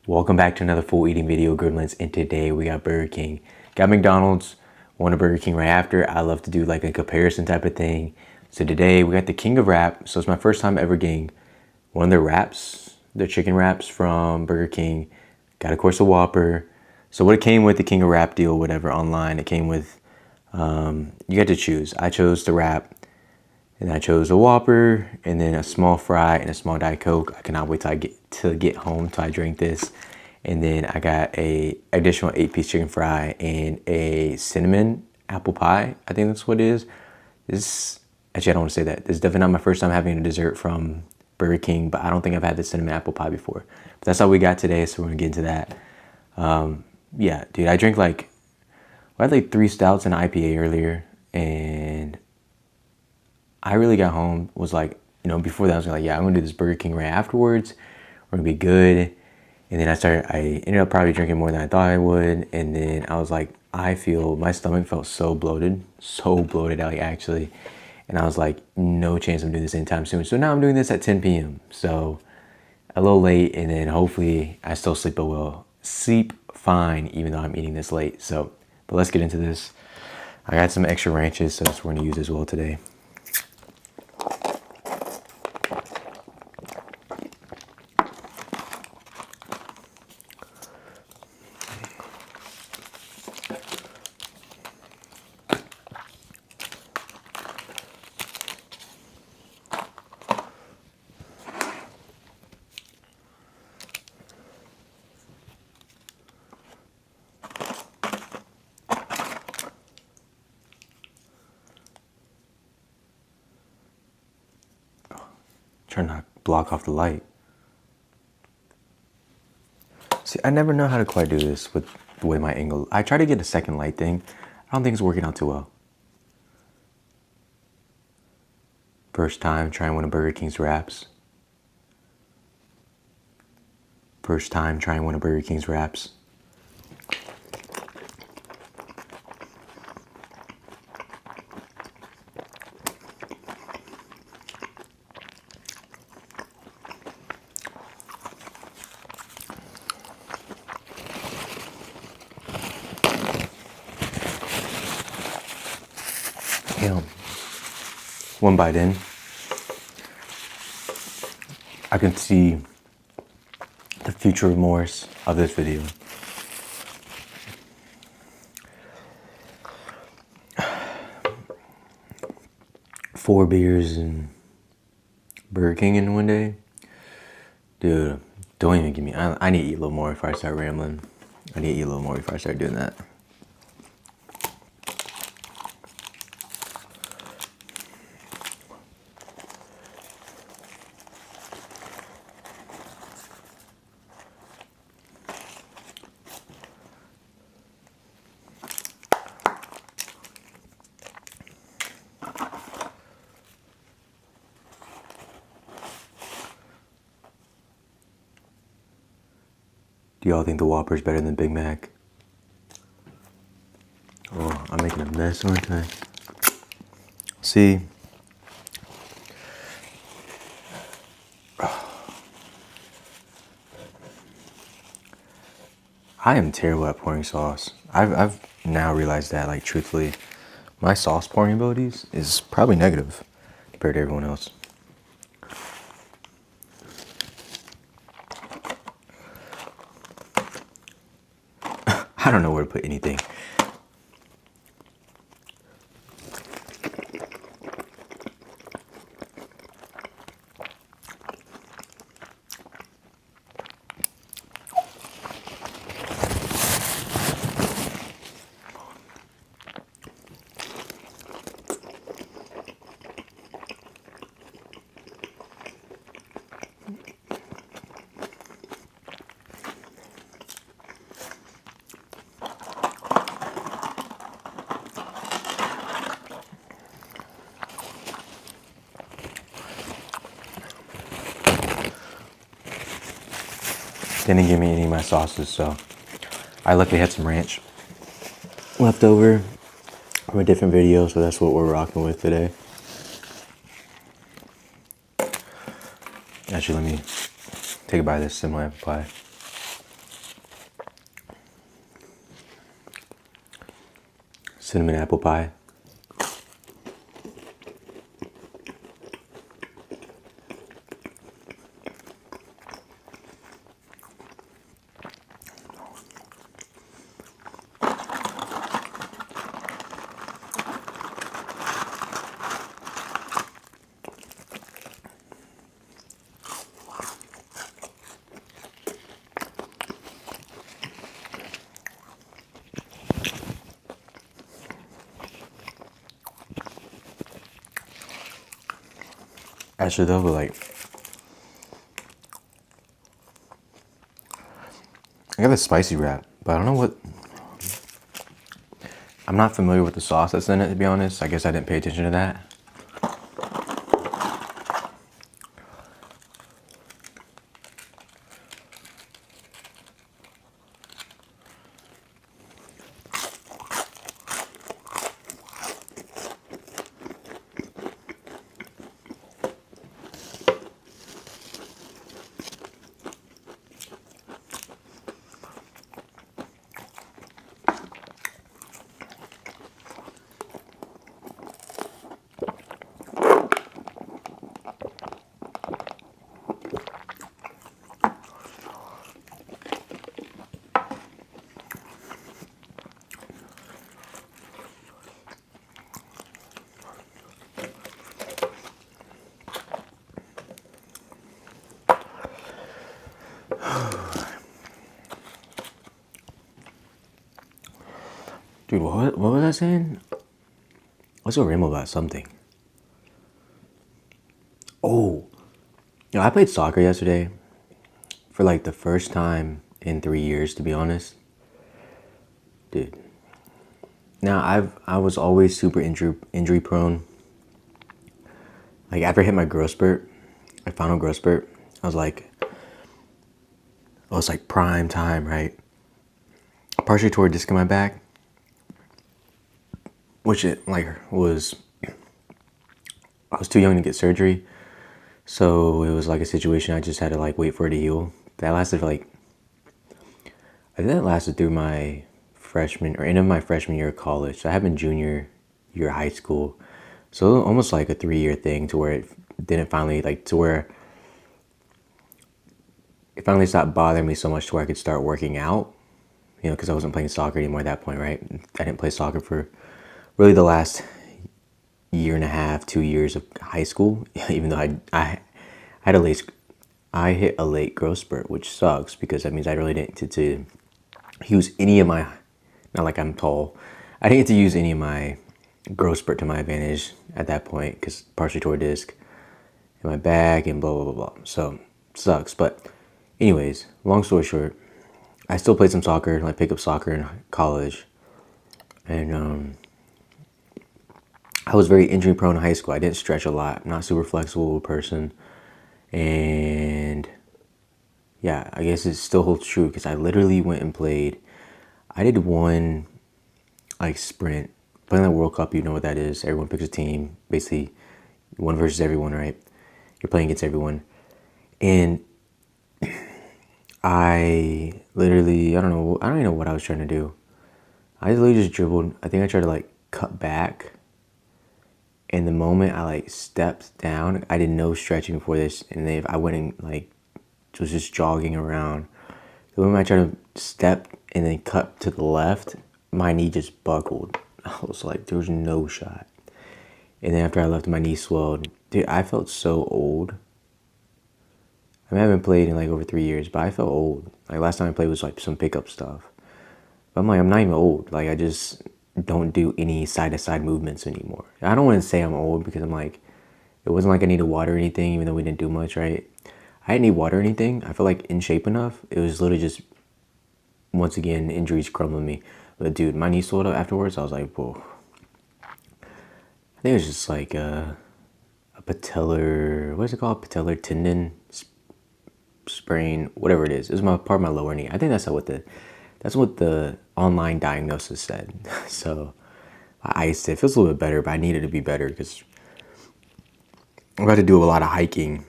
Welcome back to another full eating video, Gremlins, and today we got Burger King. Got McDonald's, went to Burger King right after. I love to do like a comparison type of thing. So today we got the King of Wrap. So it's my first time ever getting one of their wraps, their chicken wraps from Burger King. Got of course a Whopper. So what it came with, the King of Wrap deal, whatever, online, it came with, you had to choose. I chose the wrap. And I chose a Whopper, and then a small fry, and a small Diet Coke. I cannot wait till I get home till I drink this. And then I got a additional 8-piece chicken fry and a cinnamon apple pie. I think that's what it is. Actually, I don't want to say that. This is definitely not my first time having a dessert from Burger King, but I don't think I've had the cinnamon apple pie before. But that's all we got today, so we're gonna get into that. Yeah, dude, I had like 3 stouts and an IPA earlier, and I really got home, was like, before that I was like, yeah, I'm gonna do this Burger King right afterwards. We're gonna be good. And then I ended up probably drinking more than I thought I would. And then I was like, my stomach felt so bloated, like actually. And I was like, no chance I'm doing this anytime soon. So now I'm doing this at 10 p.m. So a little late, and then hopefully I still sleep fine, even though I'm eating this late. So, but let's get into this. I got some extra ranches, so that's what we're gonna use as well today. Trying to block off the light. See, I never know how to quite do this with the way my angle. I try to get a second light thing. I don't think it's working out too well. First time trying one of Burger King's wraps. First time trying one of Burger King's wraps. Damn. One bite in, I can see the future remorse of this video. Four beers and Burger King in one day. Dude, don't even give me, I need to eat a little more before I start rambling. I need to eat a little more before I start doing that. Do y'all think the Whopper's better than Big Mac? Oh, I'm making a mess, aren't I? See? I am terrible at pouring sauce. I've now realized that, like, truthfully, my sauce pouring abilities is probably negative compared to everyone else. I don't know where to put anything. Didn't give me any of my sauces, so I luckily had some ranch left over from a different video, so that's what we're rocking with today. Actually, let me take a bite of this semi apple pie. cinnamon apple pie. Actually though, but like, I got a spicy wrap, but I don't know what, I'm not familiar with the sauce that's in it, to be honest. I guess I didn't pay attention to that. Dude, what was I saying? Let's go ramble about something. Oh, I played soccer yesterday for like the first time in 3 years, to be honest. Dude. Now I was always super injury prone. Like after I hit my growth spurt, my final growth spurt, I was like, oh, it's like prime time, right? Partially tore a disc in my back, which it like was, I was too young to get surgery. So it was like a situation I just had to like wait for it to heal. That lasted for like, I think that lasted through my freshman or end of my freshman year of college. So I happened junior year of high school. So almost like a 3-year thing to where it didn't finally like to where it finally stopped bothering me so much to where I could start working out, you know, because I wasn't playing soccer anymore at that point, right? I didn't play soccer for really the last year and a half, 2 years of high school, even though I had a late, I hit a late growth spurt, which sucks because that means I really didn't get to use any of my, not like I'm tall, I didn't get to use any of my growth spurt to my advantage at that point because partially tore a disc in my back and blah, blah, blah, blah. So sucks. But anyways, long story short, I still played some soccer, like pick up soccer in college. And I was very injury prone in high school. I didn't stretch a lot. I'm not a super flexible person. And yeah, I guess it still holds true because I literally went and played. I did one like sprint. Playing the World Cup, you know what that is. Everyone picks a team. Basically, one versus everyone, right? You're playing against everyone. And I literally, I don't even know what I was trying to do. I literally just dribbled. I think I tried to like cut back. And the moment I like stepped down, I did no stretching before this. And then I went and like was just jogging around. The moment I tried to step and then cut to the left, my knee just buckled. I was like, there was no shot. And then after I left, my knee swelled. Dude, I felt so old. I mean, I haven't played in like over 3 years, but I felt old. Like last time I played was like some pickup stuff. But I'm like, I'm not even old. Like I just don't do any side-to-side movements anymore. I don't want to say I'm old because I'm like, it wasn't like I needed water or anything, even though we didn't do much, right? I didn't need water or anything. I felt like in shape enough. It was literally just, once again, injuries crumbling me. But dude, my knee swelled up afterwards. I was like, whoa. I think it was just like a patellar, what is it called? Patellar tendon sprain, whatever it is. It was my part of my lower knee. I think that's what the online diagnosis said. So I iced it. It feels a little bit better, but I needed to be better because I'm about to do a lot of hiking.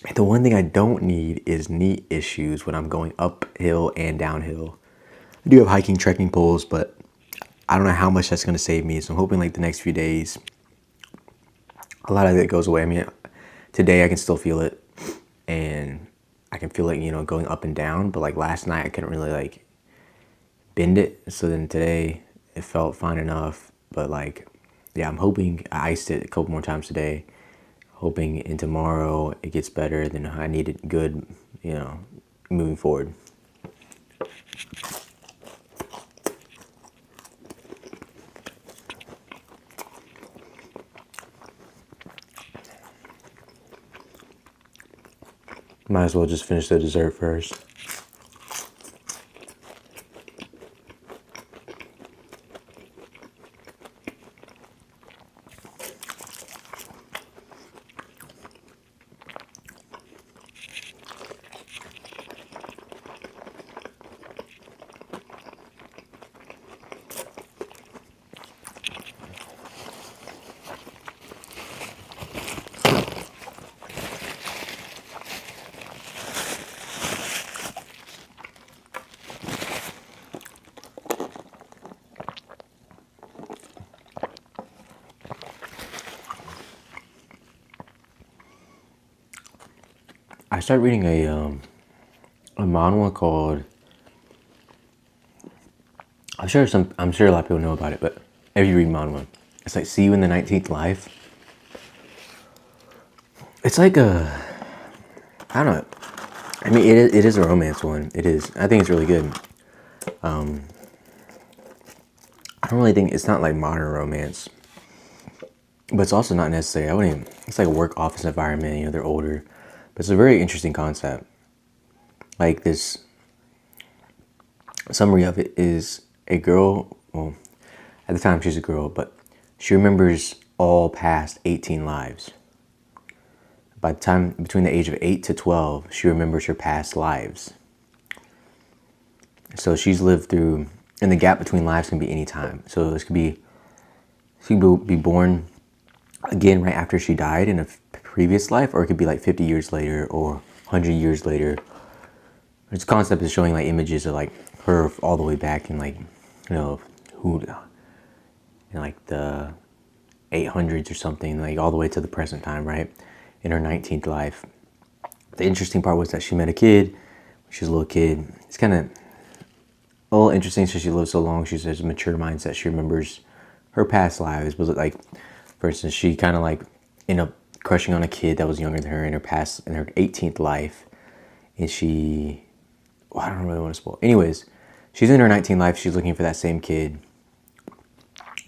And the one thing I don't need is knee issues when I'm going uphill and downhill. I do have hiking trekking poles, but I don't know how much that's going to save me. So I'm hoping like the next few days, a lot of it goes away. I mean, today I can still feel it, and I can feel it, going up and down. But like last night, I couldn't really like bend it. So then today, it felt fine enough. But like, yeah, I'm hoping I iced it a couple more times today. Hoping in tomorrow it gets better. Then I need it good, moving forward. Might as well just finish the dessert first. I started reading a manhwa called. I'm sure a lot of people know about it, but if you read manhwa, it's like "See You in the 19th Life." It's like I don't know. I mean, it is a romance one. It is. I think it's really good. I don't really think it's not like modern romance, but it's also not necessary. I wouldn't even. It's like a work office environment. They're older, but it's a very interesting concept. Like this summary of it is a girl. Well, at the time she's a girl, but she remembers all past 18 lives. By the time between the age of 8 to 12, she remembers her past lives. So she's lived through, and the gap between lives can be any time. So this could be, she could be born again right after she died in a previous life, or it could be like 50 years later or 100 years later. This concept is showing like images of like her all the way back in like, who, in like the 800s or something, like all the way to the present time, right? In her 19th life. The interesting part was that she met a kid when she was a little kid. It's kind of a little interesting since she lived so long. She has a mature mindset. She remembers her past lives. But like, for instance, she kind of like ended up crushing on a kid that was younger than her in her 18th life. And she, well, I don't really want to spoil. Anyways, she's in her 19th life. She's looking for that same kid.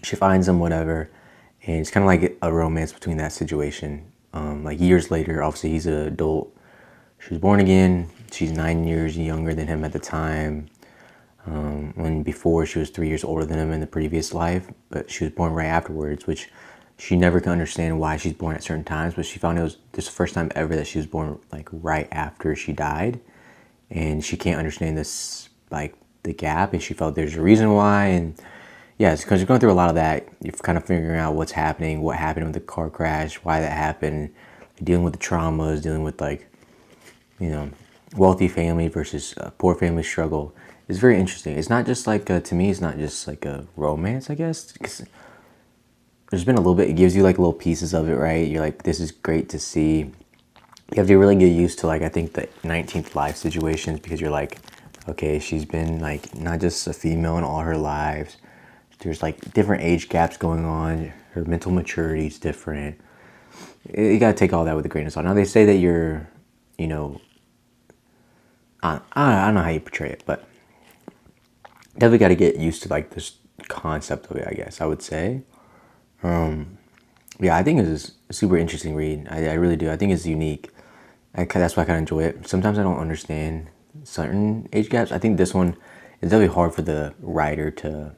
She finds him, whatever. And it's kind of like a romance between that situation. Like years later, obviously he's an adult. She was born again. She's 9 years younger than him at the time. When before she was 3 years older than him in the previous life, but she was born right afterwards, which she never could understand why she's born at certain times. But she found this the first time ever that she was born like right after she died, and she can't understand this like the gap, and she felt there's a reason why. And yeah, it's because you're going through a lot of that. You're kind of figuring out what's happening, what happened with the car crash, why that happened, dealing with the traumas, dealing with like, wealthy family versus poor family struggle. It's very interesting. It's not just like, to me, it's not just like a romance, I guess. 'Cause there's been a little bit, it gives you like little pieces of it, right? You're like, this is great to see. You have to really get used to like, I think the 19th life situations, because you're like, okay, she's been like not just a female in all her lives. There's like different age gaps going on. Her mental maturity is different. You gotta take all that with a grain of salt. Now they say that you're, I don't know how you portray it, but definitely got to get used to like this concept of it, I guess I would say. Yeah, I think it's a super interesting read. I really do. I think it's unique. That's why I kind of enjoy it. Sometimes I don't understand certain age gaps. I think this one is definitely hard for the writer to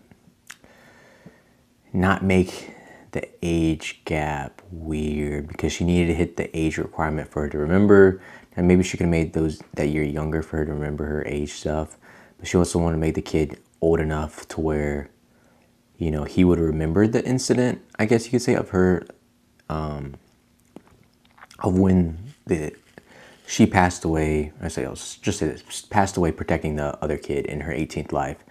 not make the age gap weird, because she needed to hit the age requirement for her to remember. And maybe she could have made those that year younger for her to remember her age stuff. But she also wanted to make the kid old enough to where, he would remember the incident, I guess you could say, of her, of when she passed away. I'll just say this, passed away protecting the other kid in her 18th life.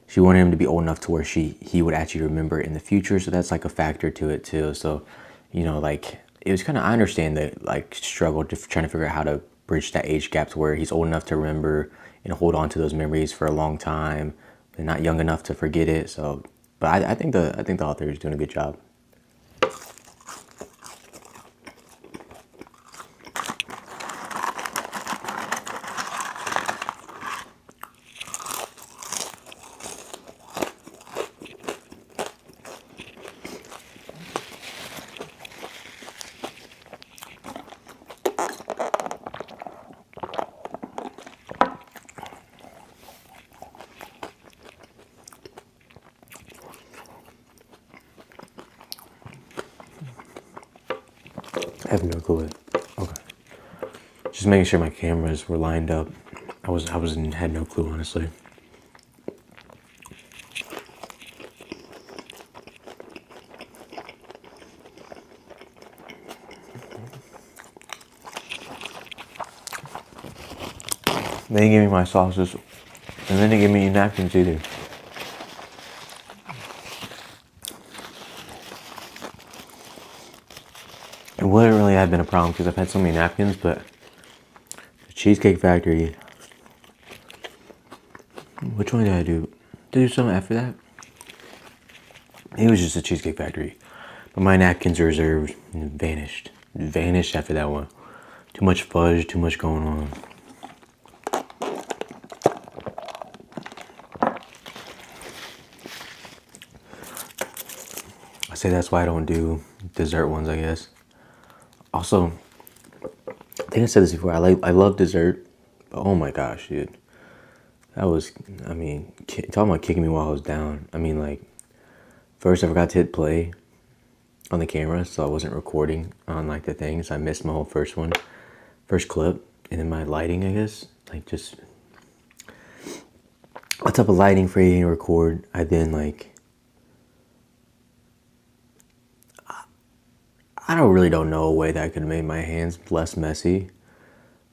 she wanted him to be old enough to where he would actually remember in the future. So that's like a factor to it too. So, you know, like it was kind of, I understand the like struggle to trying to figure out how to bridge that age gap to where he's old enough to remember and hold on to those memories for a long time, but not young enough to forget it. So, but I think the author is doing a good job. I have no clue. Okay. Just making sure my cameras were lined up. Had no clue, honestly. They didn't give me my sauces, and they didn't give me any napkins either. It wouldn't really have been a problem because I've had so many napkins, but the Cheesecake Factory. Which one did I do? Did I do something after that? It was just a Cheesecake Factory. But my napkins are reserved and vanished. Vanished after that one. Too much fudge, too much going on. I say that's why I don't do dessert ones, I guess. Also, I think I said this before. I love dessert, but oh my gosh, dude, that was, I mean, talking about kicking me while I was down. I mean, like, first I forgot to hit play on the camera, so I wasn't recording on like the things. I missed my whole first clip, and then my lighting, I guess, like just what type of lighting for you to record. I then like. I don't know a way that I could have made my hands less messy,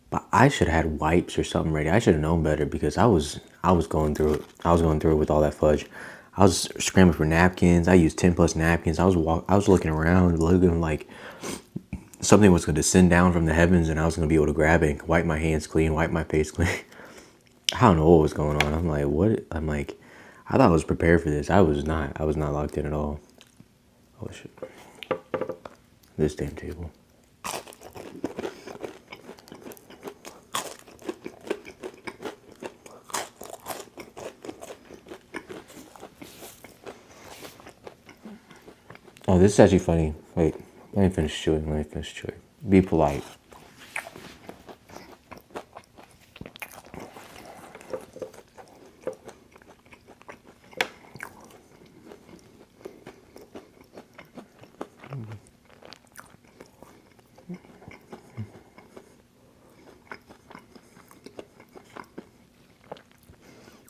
but I should have had wipes or something ready. I should have known better because I was going through it. I was going through it with all that fudge. I was scrambling for napkins. I used 10 plus napkins. I was looking around, looking like something was going to descend down from the heavens, and I was going to be able to grab it, and wipe my hands clean, wipe my face clean. I don't know what was going on. I'm like, what? I'm like, I thought I was prepared for this. I was not. I was not locked in at all. Oh shit. This damn table. Oh, this is actually funny. Wait, let me finish chewing. Be polite.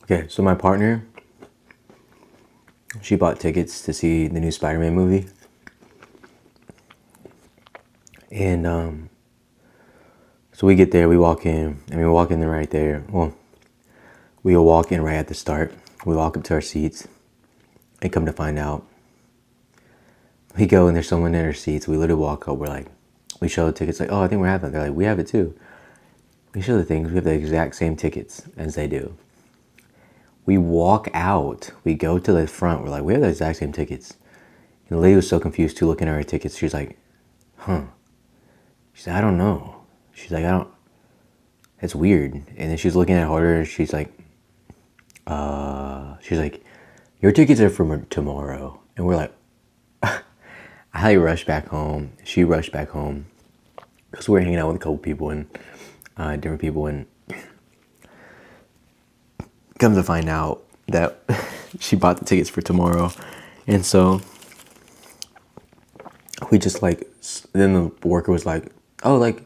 Okay, so my partner, she bought tickets to see the new Spider-Man movie. And so we get there, we walk in, and we walk in there right there. Well, we walk in right at the start. We walk up to our seats, and come to find out, we go and there's someone in our seats. We literally walk up, we're like, we show the tickets, like, oh, I think we're having it. They're like, we have it too. We show the things, we have the exact same tickets as they do. We walk out, we go to the front, we're like, we have the exact same tickets. And the lady was so confused too, looking at our tickets. She's like, huh. She's like, I don't know. She's like, that's weird. And then she's looking at her and she's like, your tickets are for tomorrow. And we're like, I rushed back home. She rushed back home. Because we were hanging out with a couple people and different people, and come to find out that she bought the tickets for tomorrow. And so we just like, then the worker was like, oh, like,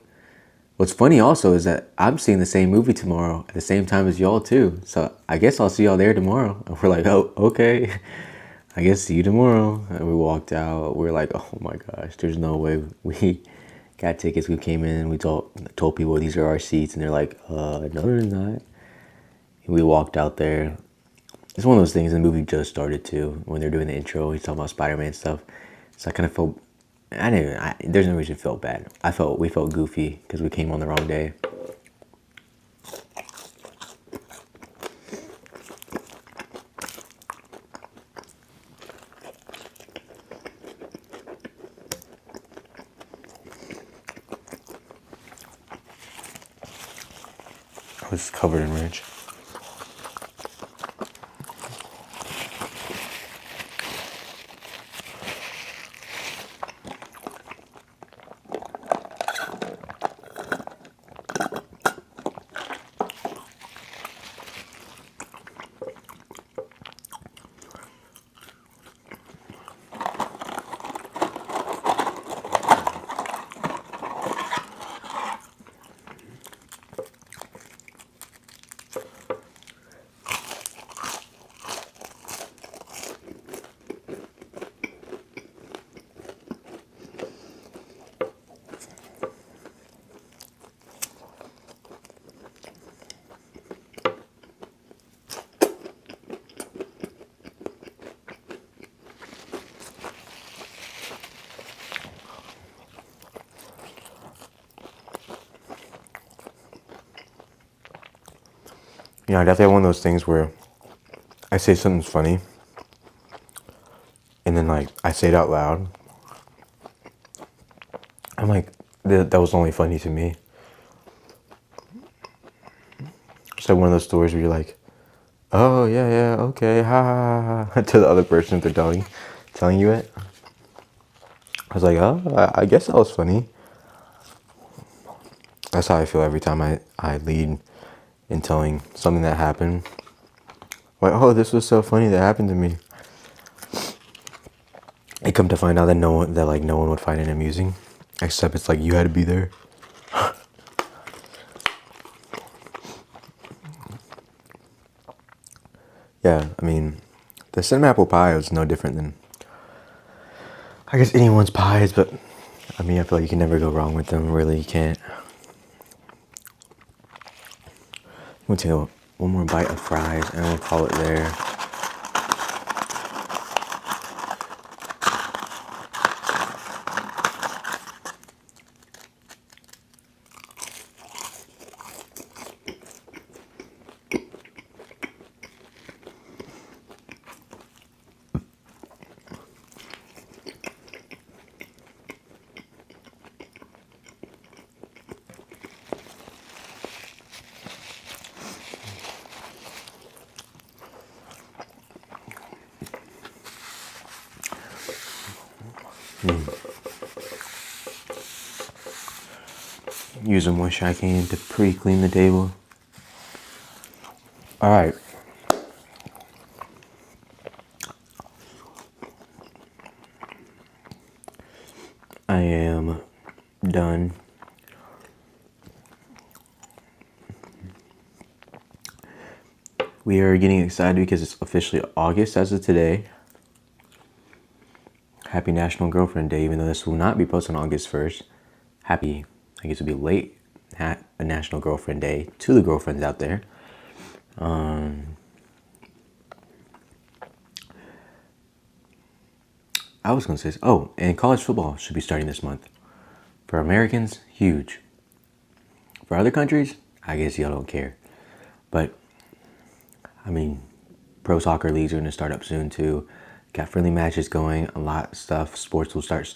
what's funny also is that I'm seeing the same movie tomorrow at the same time as y'all too. So I guess I'll see y'all there tomorrow. And we're like, oh, okay. I guess see you tomorrow. And we walked out. We were like, oh my gosh, there's no way. We got tickets. We came in. We told people these are our seats. And they're like, no, they're not. And we walked out there. It's one of those things the movie just started too. When they're doing the intro, he's talking about Spider-Man stuff. So I kind of felt, there's no reason to feel bad. We felt goofy because we came on the wrong day. I was covered in ranch. I definitely have one of those things where I say something's funny, and then like I say it out loud. I'm like, that was only funny to me. It's like one of those stories where you're like, oh yeah, okay, ha ha ha, to the other person if they're telling you it. I was like, oh, I guess that was funny. That's how I feel every time I lead in telling something that happened. Like, oh, this was so funny that happened to me. I come to find out that no one would find it amusing, except it's like you had to be there. Yeah, I mean, the cinnamon apple pie is no different than, I guess, anyone's pies, but I mean, I feel like you can never go wrong with them. Really, you can't. I'm gonna take one more bite of fries and we'll call it there. Use the moisture I can to pre-clean the table. All right. I am done. We are getting excited because it's officially August as of today. Happy National Girlfriend Day, even though this will not be posted on August 1st. Happy, I guess it'll be late, a National Girlfriend Day to the girlfriends out there. I was going to say, and college football should be starting this month. For Americans, huge. For other countries, I guess y'all don't care. But, I mean, pro soccer leagues are going to start up soon too. Got friendly matches going, a lot of stuff. Sports will start.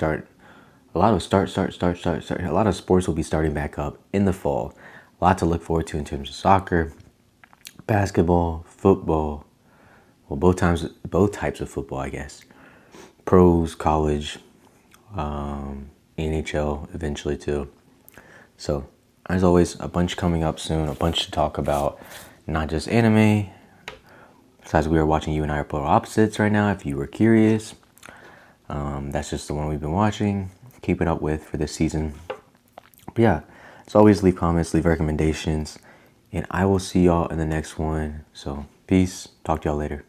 A lot of A lot of sports will be starting back up in the fall. A lot to look forward to in terms of soccer, basketball, football. Well, both types of football, I guess. Pros, college, NHL eventually too. So, as always, a bunch coming up soon, a bunch to talk about, not just anime. Besides, we are watching You and I Are Polar Opposites right now, if you were curious. That's just the one we've been watching, keeping up with for this season. But yeah, as always, leave comments, leave recommendations, and I will see y'all in the next one. So, peace. Talk to y'all later.